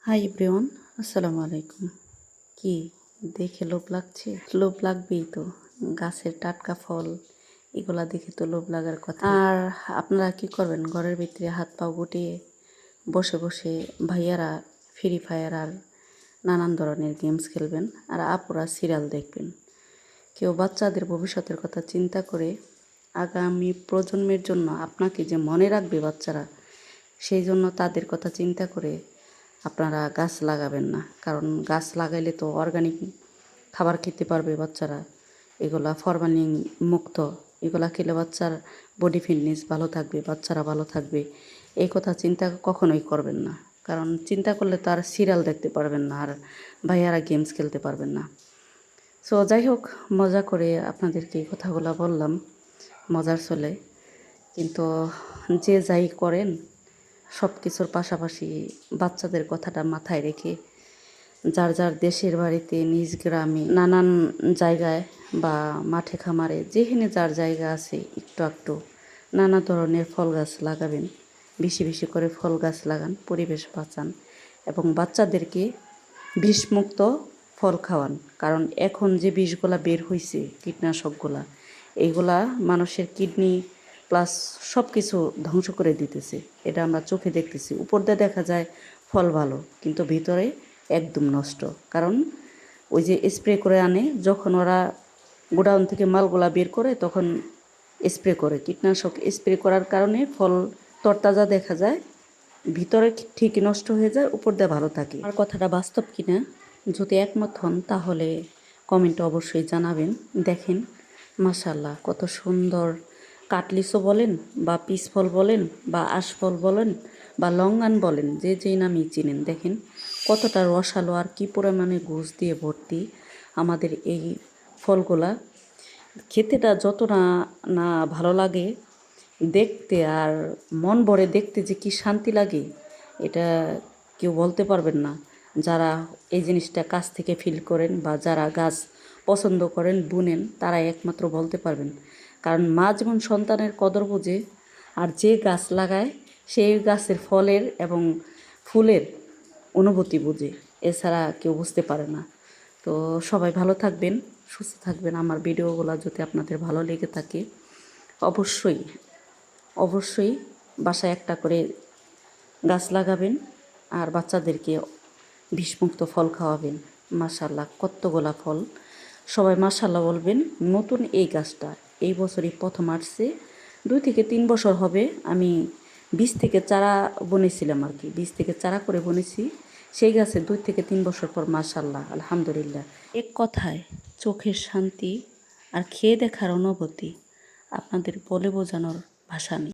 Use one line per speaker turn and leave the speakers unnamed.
Hi everyone, আসসালামু আলাইকুম। কি দেখে লোভ লাগছে? লোভ লাগবেই তো, গাছের টাটকা ফল এগুলা দেখে তো লোভ লাগার কথা। আর আপনারা কি করবেন? ঘরের ভিতরে হাত পা গুটিয়ে বসে বসে ভাইয়ারা ফ্রি ফায়ার আর নানান ধরনের গেমস খেলবেন, আর আপুরা সিরিয়াল দেখবেন। কেউ বাচ্চাদের ভবিষ্যতের কথা চিন্তা করে আগামী প্রজন্মের জন্য আপনাকে যে মনে রাখবে বাচ্চারা, সেই জন্য তাদের কথা চিন্তা করে আপনারা গাছ লাগাবেন না। কারণ গাছ লাগাইলে তো অর্গানিক খাবার খেতে পারবে বাচ্চারা, এগুলা ফরমালিন মুক্ত, এগুলা খেলে বাচ্চার বডি ফিটনেস ভালো থাকবে, বাচ্চারা ভালো থাকবে। এই কথা চিন্তা কখনোই করবেন না, কারণ চিন্তা করলে তো আর সিরিয়াল দেখতে পারবেন না, আর ভাইয়ারা গেমস খেলতে পারবেন না। সো যাই হোক, মজা করে আপনাদেরকে এই কথাগুলো বললাম, মজার চলে। কিন্তু যে যাই করেন, সব কিছুর পাশাপাশি বাচ্চাদের কথাটা মাথায় রেখে যার যার দেশের বাড়িতে, নিজ গ্রামে, নানান জায়গায় বা মাঠে খামারে, যেখানে যার জায়গা আছে একটু একটু নানা ধরনের ফল গাছ লাগাবেন। বেশি বেশি করে ফল গাছ লাগান, পরিবেশ বাঁচান এবং বাচ্চাদেরকে বিষমুক্ত ফল খাওয়ান। কারণ এখন যে বিষগুলা বের হয়েছে, কীটনাশকগুলা, এইগুলা মানুষের কিডনি প্লাস সব কিছু ধ্বংস করে দিতেছে। এটা আমরা চোখে দেখতেছি। উপর দিয়ে দেখা যায় ফল ভালো, কিন্তু ভিতরে একদম নষ্ট। কারণ ওই যে স্প্রে করে আনে, যখন ওরা গোডাউন থেকে মালগুলা বের করে তখন স্প্রে করে, কীটনাশক স্প্রে করার কারণে ফল তরতাজা দেখা যায়, ভিতরে ঠিকই নষ্ট হয়ে যায়, উপর দিয়ে ভালো থাকে। আর কথাটা বাস্তব কিনা যদি একমত হন তাহলে কমেন্টে অবশ্যই জানাবেন। দেখেন মাশাআল্লাহ কত সুন্দর কাটলিচও বলেন বা পিস ফল বলেন বা আশফল বলেন বা লঙ্গান বলেন, যে যেই নামই চিনেন, দেখেন কতটা রসালো আর কী পরিমাণে ঘুষ দিয়ে ভর্তি আমাদের এই ফলগুলা। খেতেটা যত না না ভালো লাগে দেখতে, আর মন ভরে দেখতে যে কি শান্তি লাগে, এটা কেউ বলতে পারবেন না। যারা এই জিনিসটা কাছ থেকে ফিল করেন বা যারা গাছ পছন্দ করেন, বুনেন, তারা একমাত্র বলতে পারবেন। কারণ মা যেমন সন্তানের কদর বোঝে, আর যে গাছ লাগায় সেই গাছের ফলের এবং ফুলের অনুভূতি বোঝে, এছাড়া কেউ বুঝতে পারে না। তো সবাই ভালো থাকবেন, সুস্থ থাকবেন। আমার ভিডিওগুলো যদি আপনাদের ভালো লেগে থাকে অবশ্যই অবশ্যই বাসায় একটা করে গাছ লাগাবেন আর বাচ্চাদেরকে বিষমুক্ত ফল খাওয়াবেন। মাশাআল্লাহ কতগুলা ফল, সবাই মাশাআল্লাহ বলবেন। নতুন এই গাছটা এই বছরই প্রথম আসছে, 2 থেকে 3 বছর হবে। আমি বীজ থেকে চারা বনেছিলাম আর কি, বীজ থেকে চারা করে বনেছি। সেই গাছে 2 থেকে 3 বছর পর মাশাআল্লাহ আলহামদুলিল্লাহ, এক কথায় চোখের শান্তি আর খেয়ে দেখার অনুভূতি আপনাদের বলে বোঝানোর ভাষা নেই।